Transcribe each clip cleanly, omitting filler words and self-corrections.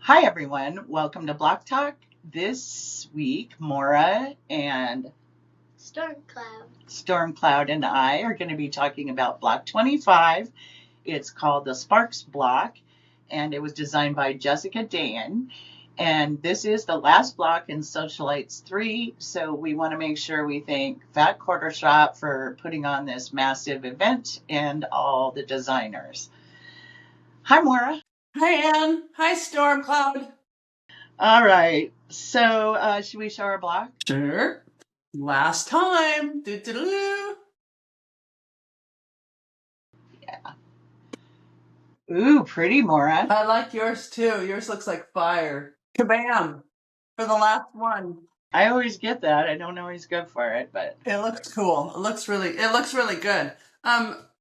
Hi, everyone. Welcome to Block Talk. This week, Maura and Stormcloud and I are going to be talking about Block 25. It's called the Sparks Block, and it was designed by Jessica Dan. And this is the last block in Sewcialites 3, so we want to make sure we thank Fat Quarter Shop for putting on this massive event and all the designers. Hi, Maura. Hi, Anne. Hi, Stormcloud. All right. So, should we show our block? Sure. Last time. Do-do-do. Yeah. Ooh, pretty, Maura. I like yours too. Yours looks like fire. Kabam! For the last one. I always get that. I don't always go for it, but It looks cool. It looks really good.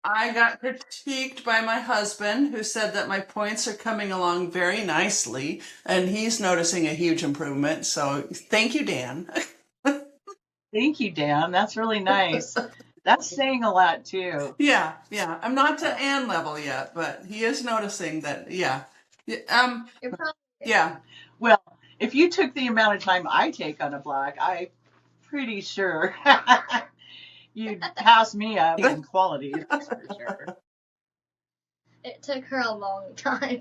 I got critiqued by my husband, who said that my points are coming along very nicely, and he's noticing a huge improvement. So thank you, Dan. thank you, Dan. That's really nice. That's saying a lot too. Yeah. I'm not to Anne level yet, but he is noticing that. Yeah. Yeah. Well, if you took the amount of time I take on a block, I'm pretty sure you'd pass me up in quality. That's for sure. It took her a long time.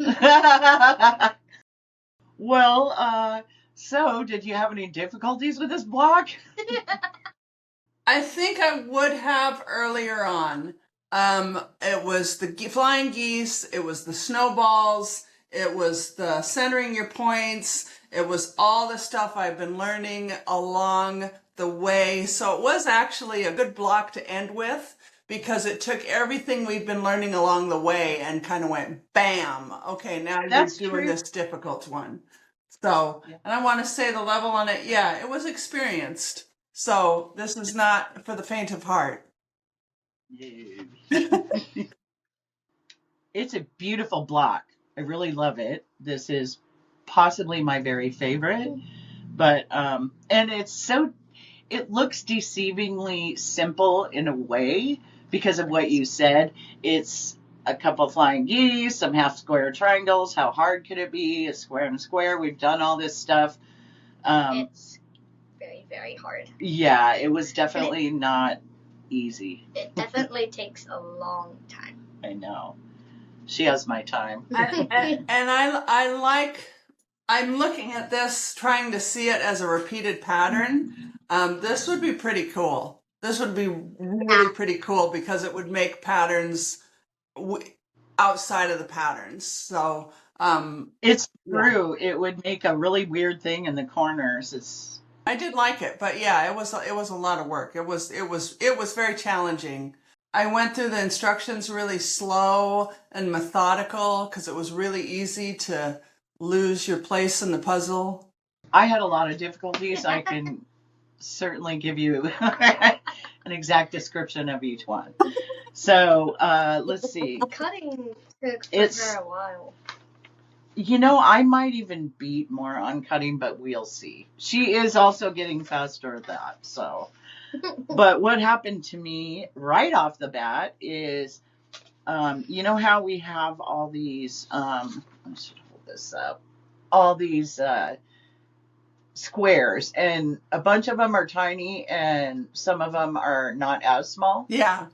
Well, so did you have any difficulties with this block? I think I would have earlier on. It was the flying geese, it was the snowballs, it was the centering your points, it was all the stuff I've been learning along the way. So it was actually a good block to end with because it took everything we've been learning along the way and kind of went bam. Okay, now you're doing this difficult one. So, and I want to say the level on it, yeah, it was experienced. So this is not for the faint of heart. It's a beautiful block. I really love it. This is possibly my very favorite, but and it looks deceivingly simple in a way because of what you said. It's a couple flying geese, some half square triangles. How hard could it be? A square and a square. We've done all this stuff. It's very, very hard. Yeah, it was definitely not easy. It definitely takes a long time. I know. She has my time. And I'm looking at this, trying to see it as a repeated pattern. This would be pretty cool. This would be really pretty cool because it would make patterns outside of the patterns. So it's true. Yeah. It would make a really weird thing in the corners. I did like it, but yeah, it was a lot of work. It was very challenging. I went through the instructions really slow and methodical because it was really easy to lose your place in the puzzle. I had a lot of difficulties. I can certainly give you an exact description of each one. So let's see. Cutting took for a while. You know, I might even beat more on cutting, but we'll see. She is also getting faster at that. So, but what happened to me right off the bat is, you know how we have all these, I should hold this up, all these squares, and a bunch of them are tiny and some of them are not as small. Yeah.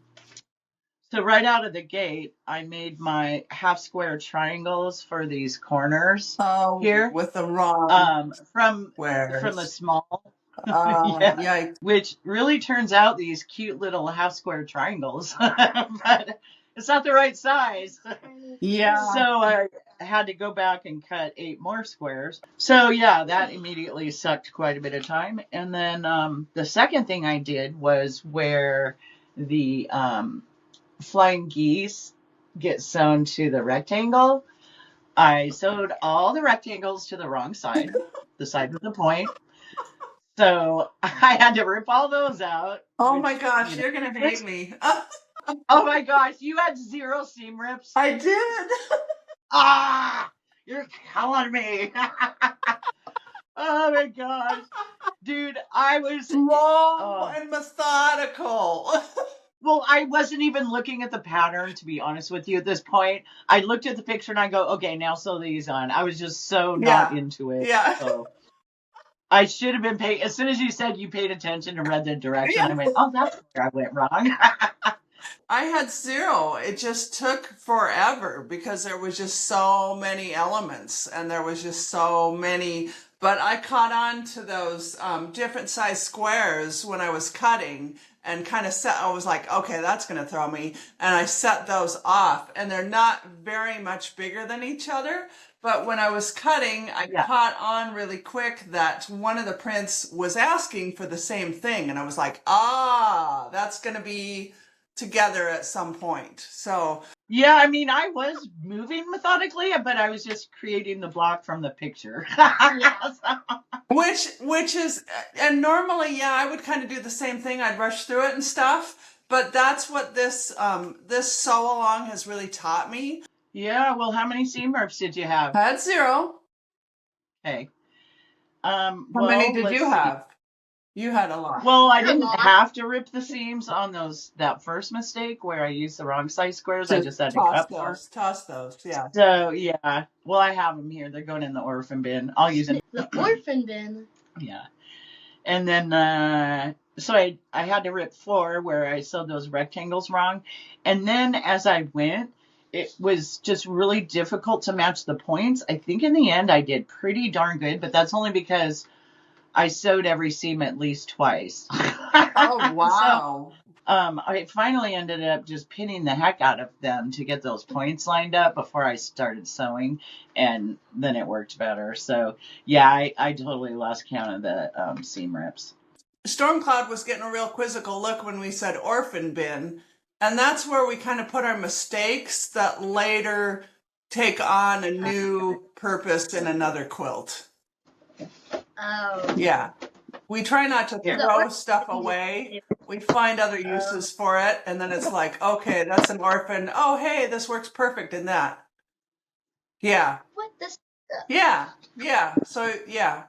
So right out of the gate, I made my half square triangles for these corners here with the wrong from the small, yeah, which really turns out these cute little half square triangles, but it's not the right size. Yeah. So I had to go back and cut 8 more squares. So yeah, that immediately sucked quite a bit of time. And then the second thing I did was where the flying geese get sewn to the rectangle. I sewed all the rectangles to the wrong side, the side with the point. So I had to rip all those out. Oh my gosh, you're going to hate me. Oh my gosh, you had 0 seam rips? I did. You're killing me. Oh my gosh. Dude, I was slow and methodical. Well, I wasn't even looking at the pattern, to be honest with you, at this point. I looked at the picture and I go, okay, now sew these on. I was just so not Yeah. into it. Yeah. So I should have been paying. As soon as you said you paid attention and read the direction, Yeah. I went, oh, that's where I went wrong. I had zero. It just took forever because there was just so many elements and there was just so many. But I caught on to those different size squares when I was cutting and kind of set, I was like, okay, that's going to throw me. And I set those off and they're not very much bigger than each other. But when I was cutting, I Yeah. caught on really quick that one of the prints was asking for the same thing. And I was like, ah, that's going to be together at some point. So Yeah, I mean, I was moving methodically, but I was just creating the block from the picture. which is, and normally, yeah, I would kind of do the same thing. I'd rush through it and stuff, but that's what this this sew along has really taught me. Yeah, well, how many seam rips did you have? I had zero. Okay. How many did you let's see. have? You had a lot. Well, I A didn't lot. have to rip the seams on that first mistake where I used the wrong size squares. I just had to cut more. Toss those, yeah. So, yeah. Well, I have them here. They're going in the orphan bin. I'll use them. The orphan bin. Yeah. And then, so I had to rip 4 where I sewed those rectangles wrong. And then as I went, it was just really difficult to match the points. I think in the end I did pretty darn good, but that's only because I sewed every seam at least twice. Oh, wow. So, I finally ended up just pinning the heck out of them to get those points lined up before I started sewing, and then it worked better. So, yeah, I totally lost count of the seam rips. Stormcloud was getting a real quizzical look when we said orphan bin, and that's where we kind of put our mistakes that later take on a new purpose in another quilt. Oh. Yeah. We try not to Yeah. throw stuff away. We find other uses for it, and then it's like, okay, that's an orphan. Oh, hey, this works perfect in that. Yeah. What this? Yeah. Yeah. So, yeah.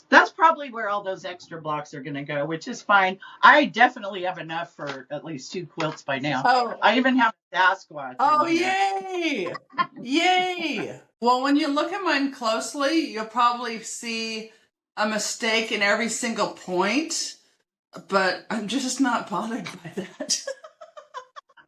That's probably where all those extra blocks are going to go, which is fine. I definitely have enough for at least 2 quilts by now. Oh, I even have a Sasquatch. oh, in here. yay! Yay! Well, when you look at mine closely, you'll probably see a mistake in every single point, but I'm just not bothered by that.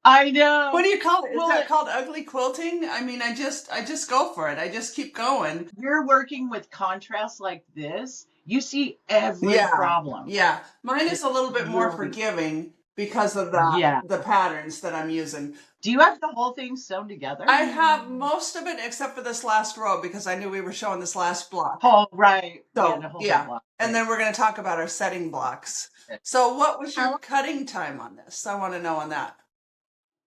I know. What do you call it? Is Well, that called ugly quilting? I mean, I just go for it. I just keep going. You're working with contrast like this, you see every Yeah. problem. Yeah, mine is a little bit more Really? forgiving because of the patterns that I'm using. Do you have the whole thing sewn together? I have most of it except for this last row because I knew we were showing this last block. Oh, right. So, the whole yeah. block, And right. then we're going to talk about our setting blocks. So what was your cutting time on this? I want to know on that.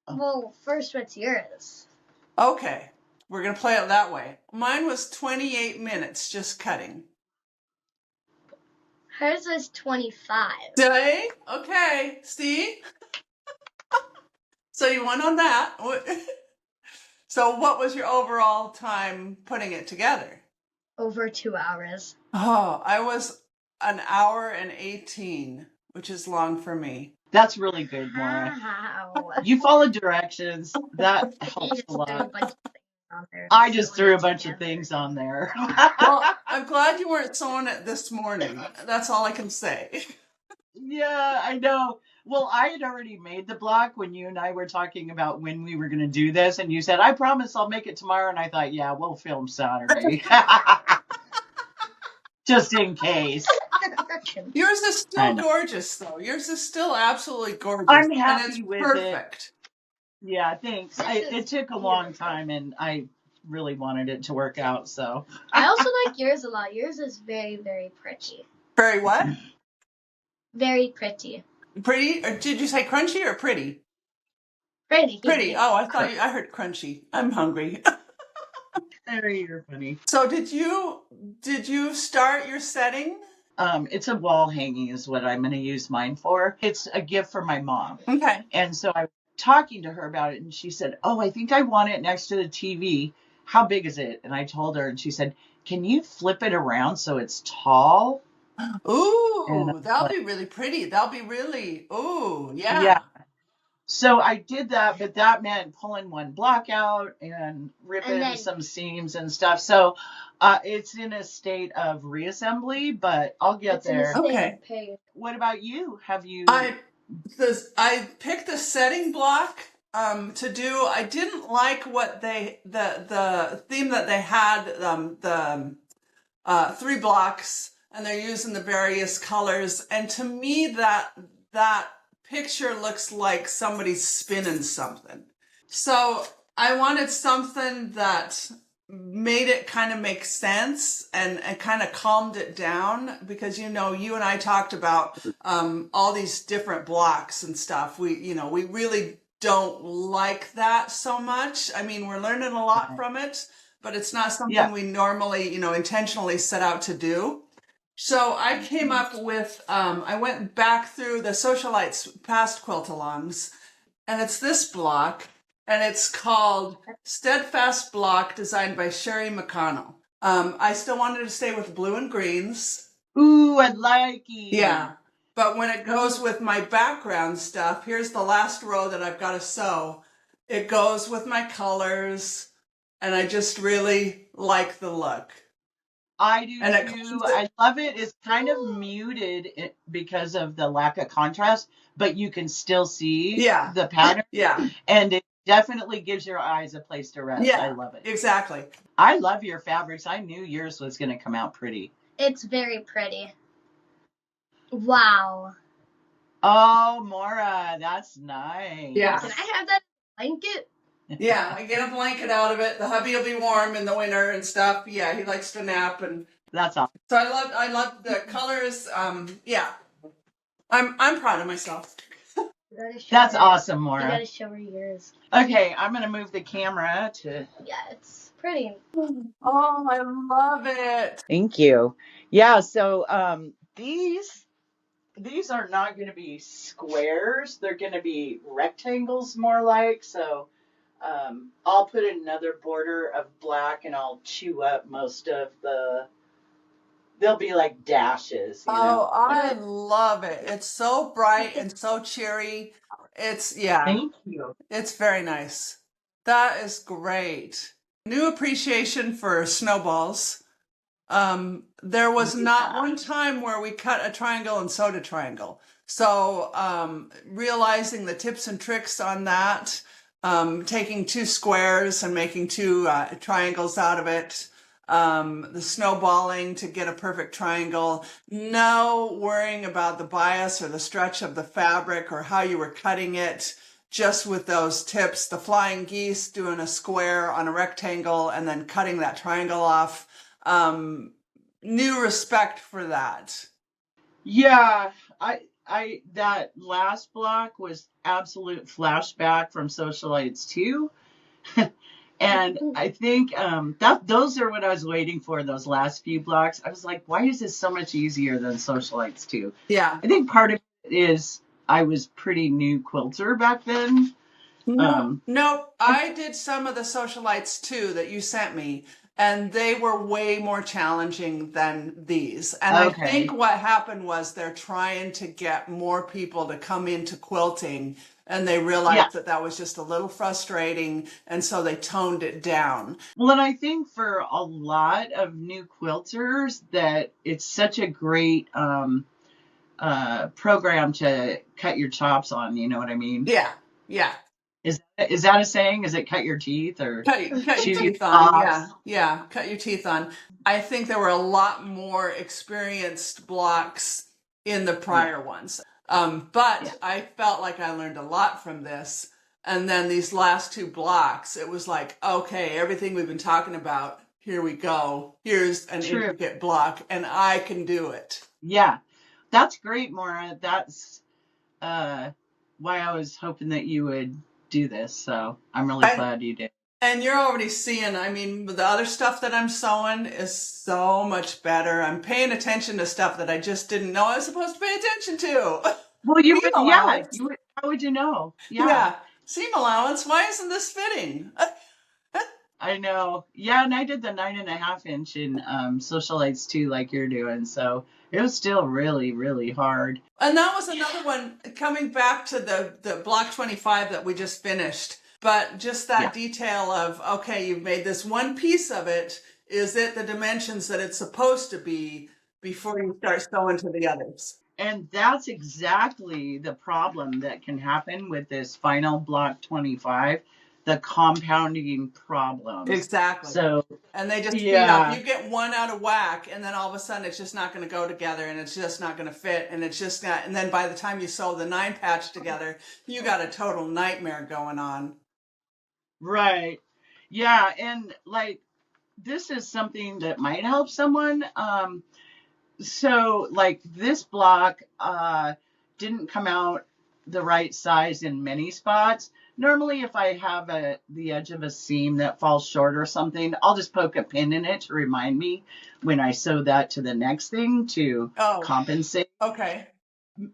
Well, first, what's yours? Okay, we're going to play it that way. Mine was 28 minutes just cutting. Hers was 25. Day? Okay, see? So you won on that. So what was your overall time putting it together? Over 2 hours. Oh, I was an hour and 18, which is long for me. That's really good, Maura. Wow. You followed directions. That You helps just a threw a lot. bunch of things on there. I just Sewn threw it a bunch together. of things on there. Well, I'm glad you weren't sewing it this morning. That's all I can say. Yeah, I know. Well, I had already made the block when you and I were talking about when we were going to do this, and you said, I promise I'll make it tomorrow. And I thought, yeah, we'll film Saturday. Just in case. Yours is I still know. gorgeous, though. Yours is still absolutely gorgeous. I'm and happy it's with perfect. Yeah, thanks. It took a long time, and I really wanted it to work out, so. I also like yours a lot. Yours is very, very pretty. Very what? Very pretty. Pretty? Or did you say crunchy or pretty? Pretty. Pretty. Oh, I thought I heard crunchy. I'm hungry. Harry, you're funny. So did you start your setting? It's a wall hanging is what I'm going to use mine for. It's a gift for my mom. Okay. And so I was talking to her about it, and she said, oh, I think I want it next to the TV. How big is it? And I told her, and she said, can you flip it around so it's tall? And Ooh, that'll be really pretty. That'll be really, ooh, yeah. yeah. So I did that, but that meant pulling one block out and And ripping then some seams and stuff. So it's in a state of reassembly, but I'll get it's in a there. state Okay. of pain. What about you? Have you? I picked the setting block to do. I didn't like what the theme that they had, the 3 blocks, and they're using the various colors. And to me, that picture looks like somebody's spinning something. So I wanted something that made it kind of make sense and kind of calmed it down, because you and I talked about all these different blocks and stuff. We really don't like that so much. I mean, we're learning a lot from it, but it's not something Yeah. we normally, intentionally set out to do. So I came up with, I went back through the Sewcialites past quilt-alongs, and it's this block, and it's called Steadfast Block, designed by Sherry McConnell. I still wanted to stay with blue and greens. Ooh, I like it. Yeah. But when it goes with my background stuff, here's the last row that I've got to sew. It goes with my colors, and I just really like the look. I do And it too. I love it. It's kind of muted because of the lack of contrast, but you can still see Yeah. the pattern. Yeah. And it definitely gives your eyes a place to rest. Yeah. I love it. Exactly. I love your fabrics. I knew yours was going to come out pretty. It's very pretty. Wow. Oh, Maura, that's nice. Yeah. Can I have that blanket? Yeah, I get a blanket out of it. The hubby will be warm in the winter and stuff. Yeah, he likes to nap, and That's awesome. so I love the colors. Yeah, I'm proud of myself. That's awesome, You Maura. gotta show her yours. Okay, I'm going to move the camera to. Yeah, it's pretty. Oh, I love it. Thank you. Yeah, so these are not going to be squares. They're going to be rectangles more like. So I'll put another border of black and I'll chew up most of they'll be like dashes, Oh, I love it. It's so bright and so cheery. Thank you. It's very nice. That is great. New appreciation for snowballs. There was not one time where we cut a triangle and sewed a triangle. So, realizing the tips and tricks on that, taking 2 squares and making 2 triangles out of it, the snowballing to get a perfect triangle, no worrying about the bias or the stretch of the fabric or how you were cutting it. Just with those tips, the flying geese, doing a square on a rectangle and then cutting that triangle off. New respect for that. Yeah, I that last block was absolute flashback from Sewcialites 2. And I think those are what I was waiting for, those last few blocks. I was like, why is this so much easier than Sewcialites 2? Yeah. I think part of it is I was pretty new quilter back then. No, I did some of the Sewcialites too that you sent me, and they were way more challenging than these. And I think what happened was they're trying to get more people to come into quilting, and they realized that was just a little frustrating, and so they toned it down. Well, and I think for a lot of new quilters that it's such a great program to cut your chops on, you know what I mean? Yeah, yeah. Is that a saying? Is it cut your teeth or cut your teeth on? Yeah, cut your teeth on. I think there were a lot more experienced blocks in the prior ones. But I felt like I learned a lot from this. And then these last 2 blocks, it was like, okay, everything we've been talking about, here we go. Here's an intricate block, and I can do it. Yeah, that's great, Maura. That's why I was hoping that you would do this. So I'm really glad you did. And you're already seeing, I mean, the other stuff that I'm sewing is so much better. I'm paying attention to stuff that I just didn't know I was supposed to pay attention to. Well, you would, yeah. You would, how would you know? Yeah. Seam allowance. Why isn't this fitting? I know. Yeah, and I did the 9.5 inch in Sewcialites too, like you're doing. So it was still really, really hard. And that was another one coming back to the block 25 that we just finished. But just that Yeah. detail of, okay, you've made this one piece of it. Is it the dimensions that it's supposed to be before you start sewing to the others? And that's exactly the problem that can happen with this final block 25, the compounding problems. Exactly. So, And they just speed up. yeah, You get one out of whack, and then all of a sudden it's just not going to go together, and it's just not going to fit, and it's just not. And then by the time you sew the 9 patch together, you got a total nightmare going on. right. Yeah, and like this is something that might help someone. So like this block didn't come out the right size in many spots. Normally if I have the edge of a seam that falls short or something, I'll just poke a pin in it to remind me when I sew that to the next thing to compensate. Okay.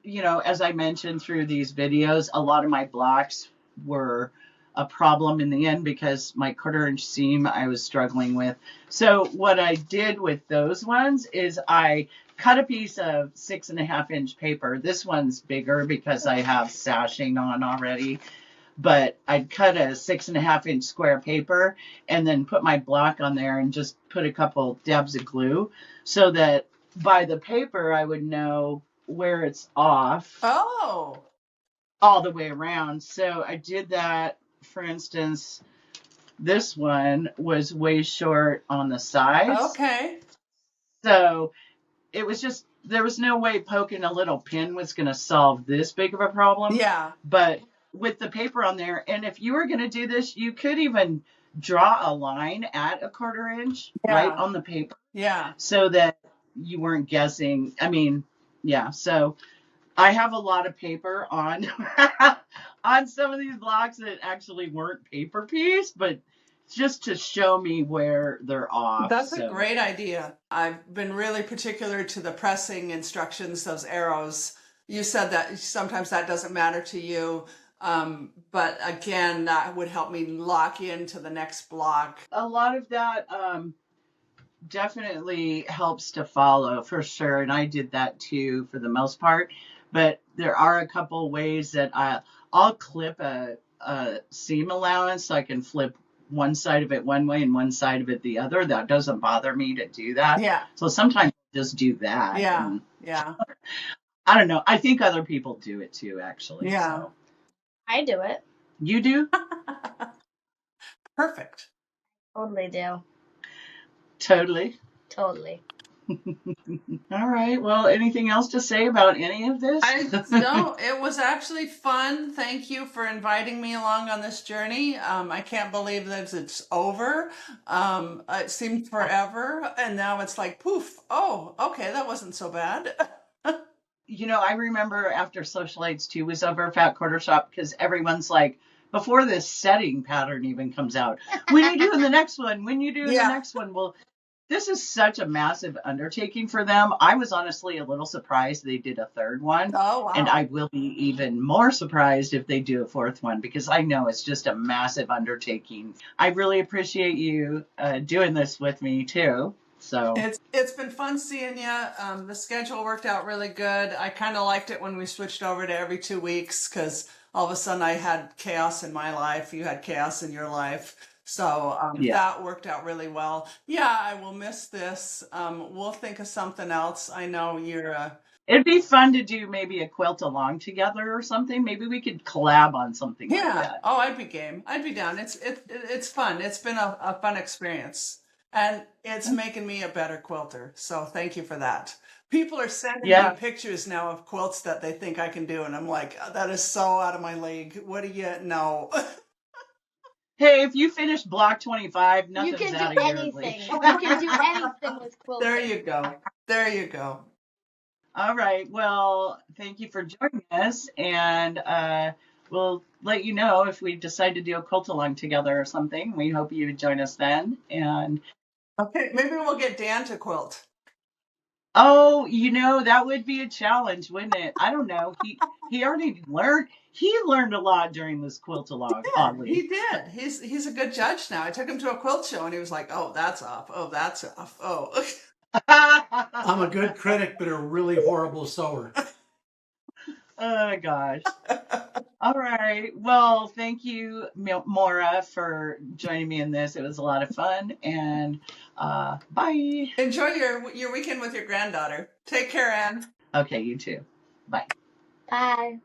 You know, as I mentioned through these videos, a lot of my blocks were a problem in the end because my 1/4 inch seam I was struggling with. So what I did with those ones is I cut a piece of 6.5 inch paper. This one's bigger because I have sashing on already, but I'd cut a 6.5 inch square paper and then put my block on there and just put a couple dabs of glue so that by the paper I would know where it's off. Oh. All the way around. So I did that. For instance, this one was way short on the sides. Okay. So it was just, there was no way poking a little pin was going to solve this big of a problem. Yeah. But with the paper on there, and if you were going to do this, you could even draw a line at a 1/4 inch right on the paper. Yeah. So that you weren't guessing. I mean, yeah. So I have a lot of paper on on some of these blocks that actually weren't paper piece, but just to show me where they're off. That's a great idea. I've been really particular to the pressing instructions, those arrows. You said that sometimes that doesn't matter to you. But again, that would help me lock into the next block. A lot of that definitely helps to follow for sure. And I did that too for the most part. But there are a couple ways that I'll clip a seam allowance so I can flip one side of it one way and one side of it the other. That doesn't bother me to do that. Yeah. So sometimes I just do that. Yeah. And Yeah. I don't know. I think other people do it too, actually. Yeah. So. I do it. You do? Perfect. Totally do. Totally. Totally. All right. Well, anything else to say about any of this? No, it was actually fun. Thank you for inviting me along on this journey. I can't believe that it's over. It seemed forever, and now it's like poof. Oh, okay, that wasn't so bad. You know, I remember after Sewcialites 2 was over, Fat Quarter Shop, because everyone's like, before this setting pattern even comes out, when you doing the next one? When you doing the next one? Well, this is such a massive undertaking for them. I was honestly a little surprised they did a 3rd one. Oh, wow. And I will be even more surprised if they do a 4th one, because I know it's just a massive undertaking. I really appreciate you doing this with me too. So it's been fun seeing you. The schedule worked out really good. I kind of liked it when we switched over to every 2 weeks because all of a sudden I had chaos in my life. You had chaos in your life. So that worked out really well. Yeah, I will miss this. We'll think of something else. I know you're... It'd be fun to do maybe a quilt along together or something. Maybe we could collab on something like that. Oh, I'd be game. I'd be down. It's fun. It's been a fun experience. And it's making me a better quilter. So thank you for that. People are sending me pictures now of quilts that they think I can do. And I'm like, that is so out of my league. What do you know? Hey, if you finish block 25, nothing's you can out do of your anything. league. You can do anything with quilting. There you go. There you go. All right. Well, thank you for joining us. And we'll let you know if we decide to do a quilt along together or something. We hope you would join us then. And Okay, maybe we'll get Dan to quilt. Oh, that would be a challenge, wouldn't it? I don't know. He already learned. He learned a lot during this quilt-along, He oddly. did. He's a good judge now. I took him to a quilt show and he was like, "Oh, that's off. Oh, that's off. Oh." I'm a good critic, but a really horrible sewer. Oh gosh. All right. Well, thank you, Maura, for joining me in this. It was a lot of fun, and bye. Enjoy your weekend with your granddaughter. Take care, Anne. Okay, you too. Bye. Bye.